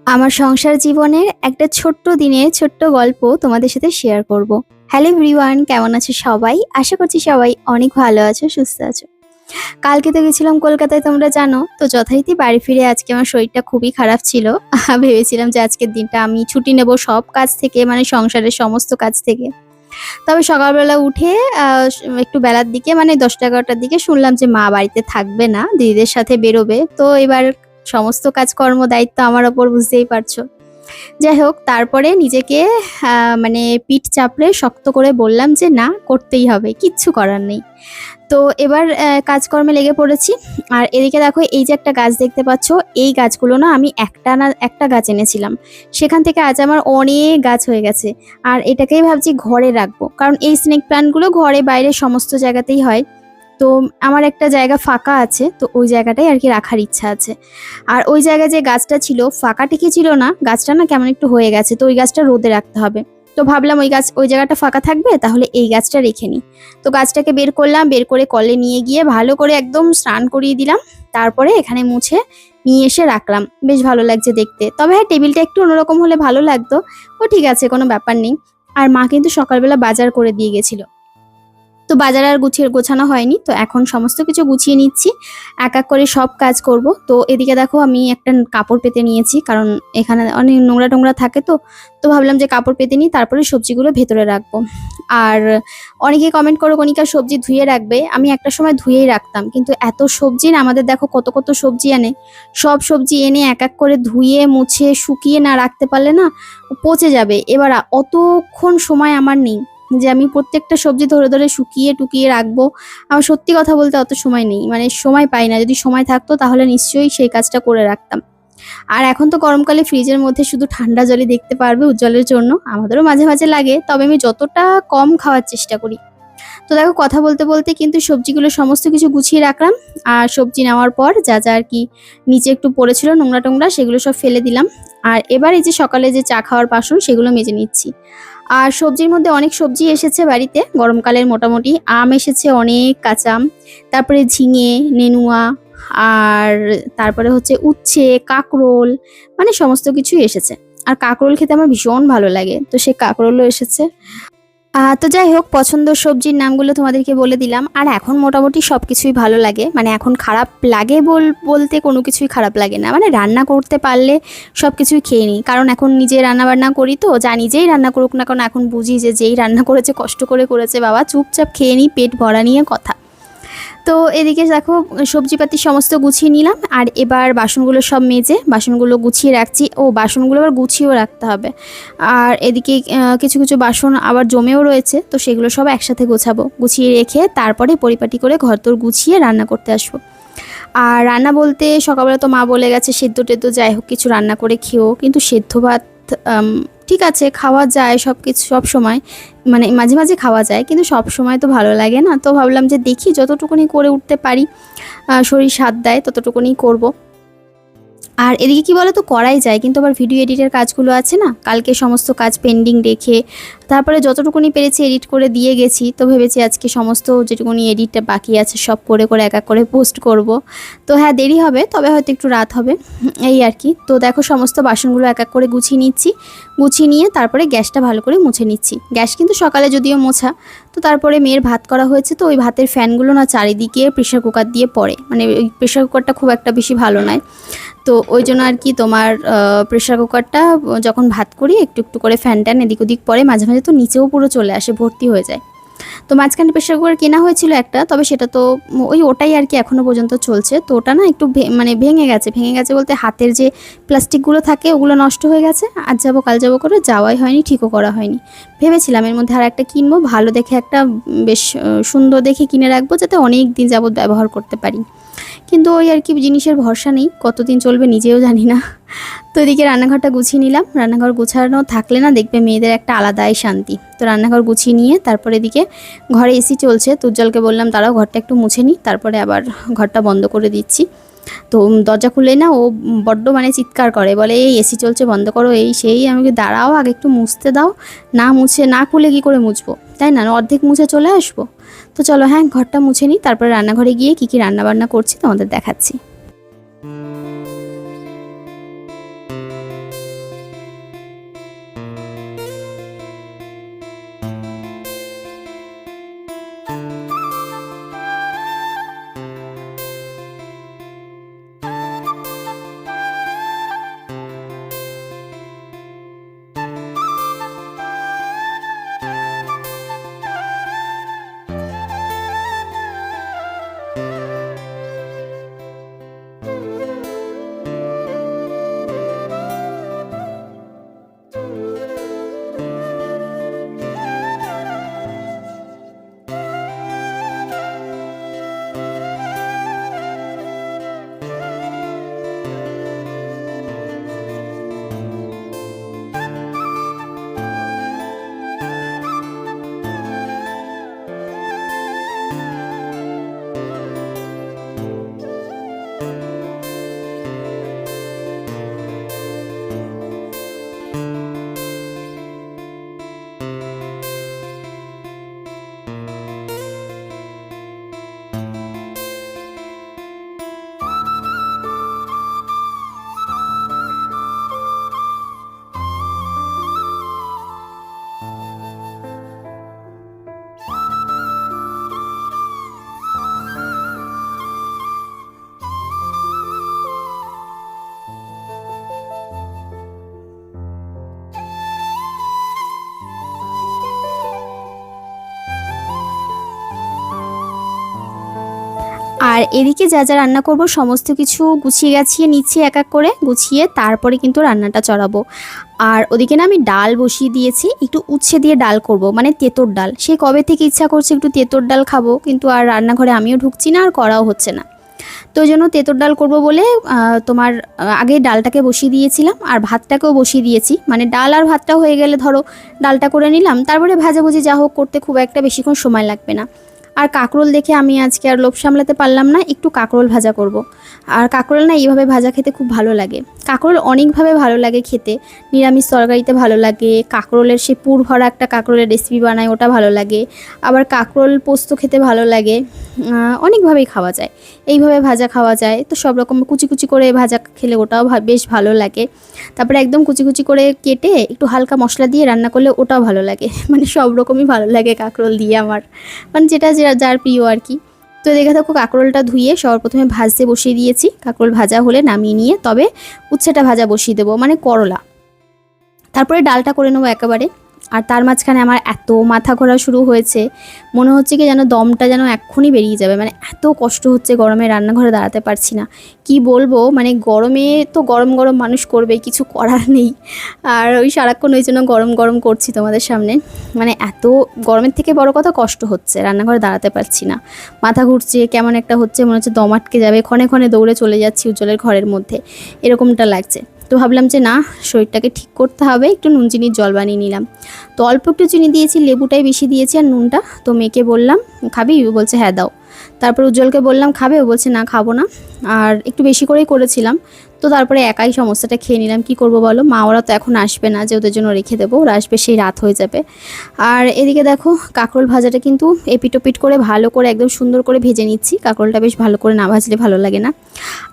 আমার সংসার জীবনের একটা ছোট্ট দিনের ছোট্ট গল্প তোমাদের সাথে শেয়ার করব। হ্যালো এভরিওয়ান, কেমন আছো সবাই? আশা করছি সবাই অনেক ভালো আছো, সুস্থ আছো। কালকে তো গেছিলাম কলকাতায়, তোমরা জানো তো। যথারীতি বাড়ি ফিরে আজকে আমার শরীরটা খুবই খারাপ ছিল। ভেবেছিলাম যে আজকের দিনটা আমি ছুটি নেব সব কাজ থেকে, মানে সংসারের সমস্ত কাজ থেকে। তবে সকালবেলা উঠে একটু বেলার দিকে, মানে 10টা 11টার দিকে শুনলাম যে মা বাড়িতে থাকবে না, দিদিদের সাথে বেরোবে। তো এবার সমস্ত কাজকর্ম দায়িত্ব আমার ওপর, বুঝতেই পারছো। যাই হোক, তারপরে নিজেকে মানে পিঠ চাপড়ে শক্ত করে বললাম যে না, করতেই হবে, কিচ্ছু করার নেই। তো এবার কাজকর্মে লেগে পড়েছি। আর এদিকে দেখো, এই যে একটা গাছ দেখতে পাচ্ছ, এই গাছগুলো না আমি একটা গাছ এনেছিলাম, সেখান থেকে আজ আমার অনেক গাছ হয়ে গেছে। আর এটাকেই ভাবছি ঘরে রাখবো, কারণ এই স্নেক প্ল্যান্টগুলো ঘরে বাইরে সমস্ত জায়গাতেই হয়। তো আমার একটা জায়গা ফাঁকা আছে, তো ওই জায়গাটাই আর কি রাখার ইচ্ছা আছে। আর ওই জায়গায় যে গাছটা ছিল, ফাঁকা টিকে ছিল না, গাছটা না কেমন একটু হয়ে গেছে, তো ওই গাছটা রোদে রাখতে হবে। তো ভাবলাম ওই জায়গাটা ফাঁকা থাকবে, তাহলে এই গাছটা রেখে নিই। তো গাছটাকে বের করলাম, বের করে কলে নিয়ে গিয়ে ভালো করে একদম স্নান করিয়ে দিলাম। তারপরে এখানে মুছে নিয়ে এসে রাখলাম, বেশ ভালো লাগছে দেখতে। তবে হ্যাঁ, টেবিলটা একটু অন্যরকম হলে ভালো লাগতো। ও ঠিক আছে, কোনো ব্যাপার নেই। আর মা কিন্তু সকালবেলা বাজার করে দিয়ে গেছিল, তো বাজার আর গোছানো হয়নি। তো এখন সমস্ত কিছু গুছিয়ে নিচ্ছি, এক এক করে সব কাজ করব। তো এদিকে দেখো, আমি একটা কাপড় পেতে নিয়েছি, কারণ এখানে অনেক নোংরা টোংরা থাকে। তো তো ভাবলাম যে কাপড় পেতে নিই, তারপরে সবজিগুলো ভেতরে রাখবো। আর অনেকে কমেন্ট করো, কণিকা সবজি ধুয়ে রাখবে। আমি একটা সময় ধুয়েই রাখতাম, কিন্তু এত সবজি না আমাদের, দেখো কত কত সবজি আনে। সব সবজি এনে এক এক করে ধুয়ে মুছে শুকিয়ে না রাখতে পারলে না পচে যাবে। এবার অতক্ষণ সময় আমার নেই যে আমি প্রত্যেকটা সবজি ধরে ধরে শুকিয়ে টুকিয়ে রাখবো। আমার সত্যি কথা বলতে অত সময় নেই, মানে সময় পাই না। যদি সময় থাকতো তাহলে নিশ্চয়ই সেই কাজটা করে রাখতাম। আর এখন তো গরমকালে ফ্রিজের মধ্যে শুধু ঠান্ডা জলই দেখতে পারবে উজ্জ্বলের জন্য। আমাদেরও মাঝে মাঝে লাগে, তবে আমি যতটা কম খাওয়ার চেষ্টা করি। তো দেখো, কথা বলতে বলতে কিন্তু সবজিগুলো সমস্ত কিছু গুছিয়ে রাখলাম। আর সবজি নেওয়ার পর যা যা আর কি নিচে একটু পড়েছিল নোংরা টোংরা, সেগুলো সব ফেলে দিলাম। আর এবার এই যে সকালে যে চা খাওয়ার বাসন, সেগুলো মেজে নিচ্ছি। আর সবজির মধ্যে অনেক সবজি এসেছে বাড়িতে গরমকালের, মোটামুটি আম এসেছে অনেক, কাঁচা আম, তারপরে ঝিঙে, নেনুয়া, আর তারপরে হচ্ছে উচ্ছে, কাঁকরোল, মানে সমস্ত কিছুই এসেছে। আর কাঁকরোল খেতে আমার ভীষণ ভালো লাগে, তো সেই কাঁকরোলও এসেছে। তো যাই হোক, পছন্দের সবজির নামগুলো তোমাদেরকে বলে দিলাম। আর এখন মোটামুটি সব কিছুই ভালো লাগে, মানে এখন খারাপ লাগে বলতে কোনো কিছুই খারাপ লাগে না। মানে রান্না করতে পারলে সব কিছুই খেয়ে নিই, কারণ এখন নিজে রান্না বান্না করি, তো জানি যেই রান্না করুক না, কারণ এখন বুঝি যে যেই রান্না করেছে কষ্ট করে করেছে, বাবা চুপচাপ খেয়ে নিই, পেট ভরা নিয়ে কথা। তো এদিকে দেখো, সবজিপাতি সমস্ত গুছিয়ে নিলাম। আর এবার বাসনগুলো সব মেজে বাসনগুলো গুছিয়ে রাখছি। ও, বাসনগুলো আবার গুছিয়েও রাখতে হবে। আর এদিকে কিছু কিছু বাসন আবার জমেও রয়েছে, তো সেগুলো সব একসাথে গোছাবো। গুছিয়ে রেখে তারপরে পরিপাটি করে ঘরদোর গুছিয়ে রান্না করতে আসবো। আর রান্না বলতে, সকালবেলা তো মা বলে গেছে সেদ্ধ টেদ্ধ যাই হোক কিছু রান্না করে খেও, কিন্তু সেদ্ধ ভাত আম, ঠিক আছে, খাওয়া যায় সব কিছু সব সময়, মানে মাঝে মাঝে খাওয়া যায়, কিন্তু সব সময় তো ভালো লাগে না। তো ভাবলাম যে দেখি যতটুকুনি করে উঠতে পারি, শরীর সাথ দেয় ততটুকুনি করব। আর এদিকে কি বলো তো, করাই যায়, কিন্তু আবার ভিডিও এডিটের কাজগুলো আছে না, কালকে সমস্ত কাজ পেন্ডিং রেখে তারপরে যতটুকুনি পেরেছি এডিট করে দিয়ে গেছি। তো ভেবেছি আজকে সমস্ত যেটুকুনি এডিটটা বাকি আছে সব করে করে এক এক করে পোস্ট করব। তো হ্যাঁ, দেরি হবে, তবে হয়তো একটু রাত হবে, এই আর কি। তো দেখো, সমস্ত বাসনগুলো এক এক করে গুছিয়ে নিচ্ছি। গুছিয়ে নিয়ে তারপরে গ্যাসটা ভালো করে মুছে নিচ্ছি। গ্যাস কিন্তু সকালে যদিও মোছা, তো তারপরে মেয়ের ভাত করা হয়েছে, তো ওই ভাতের ফ্যানগুলো না চারিদিকে প্রেশার কুকার দিয়ে পড়ে, মানে ওই প্রেশার কুকারটা খুব একটা বেশি ভালো নয়। তো ওই জন্য আর কি তোমার প্রেশার কুকারটা যখন ভাত করি একটু একটু করে ফ্যান ট্যান এদিক ওদিক পরে, মাঝে মাঝে তো নিচেও পুরো চলে আসে, ভর্তি হয়ে যায়। তো মাঝখানে প্রেশার কুকার কেনা হয়েছিল একটা, তবে সেটা তো ওটাই আর কি এখনও পর্যন্ত চলছে। তো ওটা না একটু মানে ভেঙে গেছে। ভেঙে গেছে বলতে হাতের যে প্লাস্টিকগুলো থাকে ওগুলো নষ্ট হয়ে গেছে। আজ যাবো কাল যাবো করে যাওয়াই হয়নি, ঠিকও করা হয়নি। ভেবেছিলাম এর মধ্যে আর একটা কিনবো, ভালো দেখে একটা, বেশ সুন্দর দেখে কিনে রাখবো, যাতে অনেক দিন যাবত ব্যবহার করতে পারি। কিন্তু ওই আর কি, জিনিসের ভরসা নেই, কতদিন চলবে নিজেও জানি না। তো এদিকে রান্নাঘরটা গুছিয়ে নিলাম। রান্নাঘর গুছানো থাকলে না দেখবে মেয়েদের একটা আলাদাই শান্তি। তো রান্নাঘর গুছিয়ে নিয়ে তারপরে এদিকে ঘরে এসি চলছে, তো উজ্জ্বলকে বললাম তারাও ঘরটা একটু মুছে নিই, তারপরে আবার ঘরটা বন্ধ করে দিচ্ছি। তো দরজা খুলে না ও বড্ড মানে চিৎকার করে, বলে এই এসি চলছে বন্ধ করো, এই সেই। আমি বলি, দাঁড়াও আগে একটু মুছতে দাও, না মুছে না খুলে কি করে মুছবো, তাই না, অর্ধেক মুছে চলে আসবো। তো চলো, হ্যাঁ, ঘরটা মুছে নিই, তারপরে রান্নাঘরে গিয়ে কী কী রান্না বান্না করছি তোমাদের দেখাচ্ছি। আর এদিকে যা যা রান্না করব সমস্ত কিছু গুছিয়ে গাছিয়ে নিচ্ছি, এক এক করে গুছিয়ে তারপরে কিন্তু রান্নাটা চড়াবো। আর ওদিকে না আমি ডাল বসিয়ে দিয়েছি, একটু উচ্ছে দিয়ে ডাল করব, মানে তেঁতোর ডাল। সে কবে থেকে ইচ্ছা করছে একটু তেঁতোর ডাল খাবো, কিন্তু আর রান্নাঘরে আমিও ঢুকছি না আর করাও হচ্ছে না। তো ওই জন্য তেঁতোর ডাল করব বলে তোমার আগে ডালটাকে বসিয়ে দিয়েছিলাম আর ভাতটাকেও বসিয়ে দিয়েছি। মানে ডাল আর ভাতটা হয়ে গেলে ধরো ডালটা করে নিলাম, তারপরে ভাজাভুজি যা হোক করতে খুব একটা বেশিক্ষণ সময় লাগবে না। আর কাঁকরোল দেখে আমি আজকে আর লোভ সামলাতে পারলাম না, একটু কাঁকরোল ভাজা করব। আর কাঁকরোল না এইভাবে ভাজা খেতে খুব ভালো লাগে। কাঁকরোল অনেকভাবে ভালো লাগে খেতে, নিরামিষ তরকারিতে ভালো লাগে, কাঁকরোলের সে পুর ভরা একটা কাঁকরোলের রেসিপি বানায় ওটা ভালো লাগে, আবার কাঁকরোল পোস্ত খেতে ভালো লাগে, অনেকভাবেই খাওয়া যায়। এইভাবে ভাজা খাওয়া যায়, তো সব রকম কুচি কুচি করে ভাজা খেলে ওটাও বেশ ভালো লাগে। তারপরে একদম কুচি কুচি করে কেটে একটু হালকা মশলা দিয়ে রান্না করলে ওটাও ভালো লাগে। মানে সব রকমই ভালো লাগে কাঁকরোল দিয়ে আমার, মানে যেটা যার প্রিয় আর কি। তো দেখে থাকো কাঁকরোলটা ধুয়ে সবার প্রথমে ভাজতে বসিয়ে দিয়েছি। কাঁকরোল ভাজা হলে নামিয়ে নিয়ে তবে উচ্ছেটা ভাজা বসিয়ে দেবো, মানে করলা। তারপরে ডালটা করে নেবো একেবারে। আর তার মাঝখানে আমার এত মাথা ঘোরা শুরু হয়েছে, মনে হচ্ছে কি যেন দমটা যেন এক্ষুনি বেরিয়ে যাবে। মানে এত কষ্ট হচ্ছে গরমে, রান্নাঘরে দাঁড়াতে পারছি না। কি বলবো, মানে গরমে তো গরম গরম মানুষ করবে, কিছু করার নেই। আর ওই সারাক্ষণ ওই জন্য গরম গরম করছি তোমাদের সামনে। মানে এত গরমের থেকে বড় কথা কষ্ট হচ্ছে, রান্নাঘরে দাঁড়াতে পারছি না। মাথা ঘুরছে, কেমন একটা হচ্ছে, মনে হচ্ছে দম আটকে যাবে, ক্ষণে ক্ষণে দৌড়ে চলে যাচ্ছি উজ্জ্বলের ঘরের মধ্যে, এরকমটা লাগছে। তো ভাবলাম যে না, শরীরটাকে ঠিক করতে হবে, একটু নুন চিনির জল বানিয়ে নিলাম। তো অল্প একটু চিনি দিয়েছি, লেবুটাই বেশি দিয়েছি আর নুনটা। তো মেয়েকে বললাম খাবি, বলছে হ্যাঁ দাও। তারপর উজ্জ্বলকে বললাম খাবে, ও বলছে না খাবো না। আর একটু বেশি করেই করেছিলাম। তো তারপরে একাই সমস্যাটা খেয়ে নিলাম। কি করব বলো, মা ওরা তো এখন আসবে না যে ওদের জন্য রেখে দেবো, ওরা আসবে সেই রাত হয়ে যাবে। আর এদিকে দেখো কাঁকরোল ভাজাটা কিন্তু এপিটোপিট করে ভালো করে একদম সুন্দর করে ভেজে নিচ্ছি। কাঁকরোলটা বেশ ভালো করে না ভাজলে ভালো লাগে না।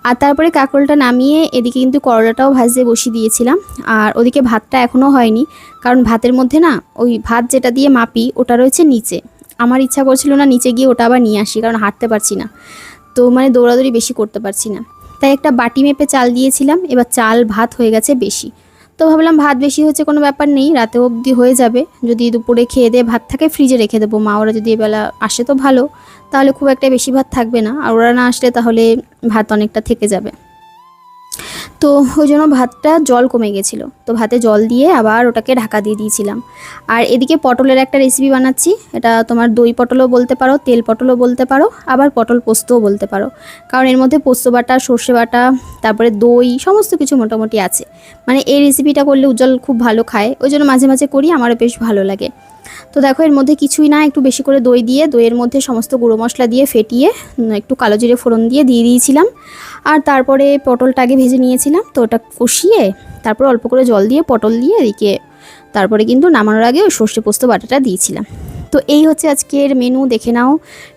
আর তারপরে কাঁকরোলটা নামিয়ে এদিকে কিন্তু করলাটাও ভাজতে বসিয়ে দিয়েছিলাম। আর ওদিকে ভাতটা এখনও হয়নি, কারণ ভাতের মধ্যে না ওই ভাত যেটা দিয়ে মাপি ওটা রয়েছে নিচে। আমার ইচ্ছা করছিল না নিচে গিয়ে ওটা আবার নিয়ে আসি, কারণ হাঁটতে পারছি না, তো মানে দৌড়াদৌড়ি বেশি করতে পারছি না। তাই একটা বাটি মেপে চাল দিয়েছিলাম, এবার চাল ভাত হয়ে গেছে বেশি। তো ভাবলাম ভাত বেশি হচ্ছে কোনো ব্যাপার নেই, রাতে অবধি হয়ে যাবে। যদি দুপুরে খেয়ে দিয়ে ভাত থাকে ফ্রিজে রেখে দেবো, মা ওরা যদি এবেলা আসে তো ভালো, তাহলে খুব একটা বেশি ভাত থাকবে না। আর ওরা না আসলে তাহলে ভাত অনেকটা থেকে যাবে। তো ওই জন্য ভাতটা জল কমে গেছিলো, তো ভাতে জল দিয়ে আবার ওটাকে ঢাকা দিয়ে দিয়েছিলাম। আর এদিকে পটলের একটা রেসিপি বানাচ্ছি। এটা তোমার দই পটলও বলতে পারো, তেল পটলও বলতে পারো, আবার পটল পোস্তও বলতে পারো। কারণ এর মধ্যে পোস্ত বাটা, সর্ষে বাটা, তারপরে দই, সমস্ত কিছু মোটামুটি আছে। মানে এই রেসিপিটা করলে উজ্জ্বল খুব ভালো খায়, ওই জন্য মাঝে মাঝে করি, আমারও বেশ ভালো লাগে। তো দেখো এর মধ্যে কিছুই না, একটু বেশি করে দই দিয়ে দইয়ের মধ্যে সমস্ত গুঁড়ো মশলা দিয়ে ফেটিয়ে একটু কালো জিরে ফোড়ন দিয়ে দিয়েছিলাম। আর তারপরে পটলটা আগে ভেজে নিয়েছিলাম, তো ওটা কষিয়ে তারপর অল্প করে জল দিয়ে পটল দিয়ে এদিকে তারপরে কিন্তু নামানোর আগে ওই সর্ষে পোস্ত বাটাটা দিয়েছিলাম। তো এই হচ্ছে আজকের মেনু, দেখে নাও।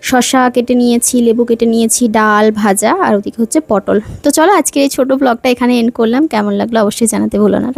শসা কেটে নিয়েছি, লেবু কেটে নিয়েছি, ডাল ভাজা, আর ওদিকে হচ্ছে পটল। তো চলো আজকের এই ছোটো ব্লগটা এখানে এন্ড করলাম। কেমন লাগলো অবশ্যই জানাতে ভুলো না।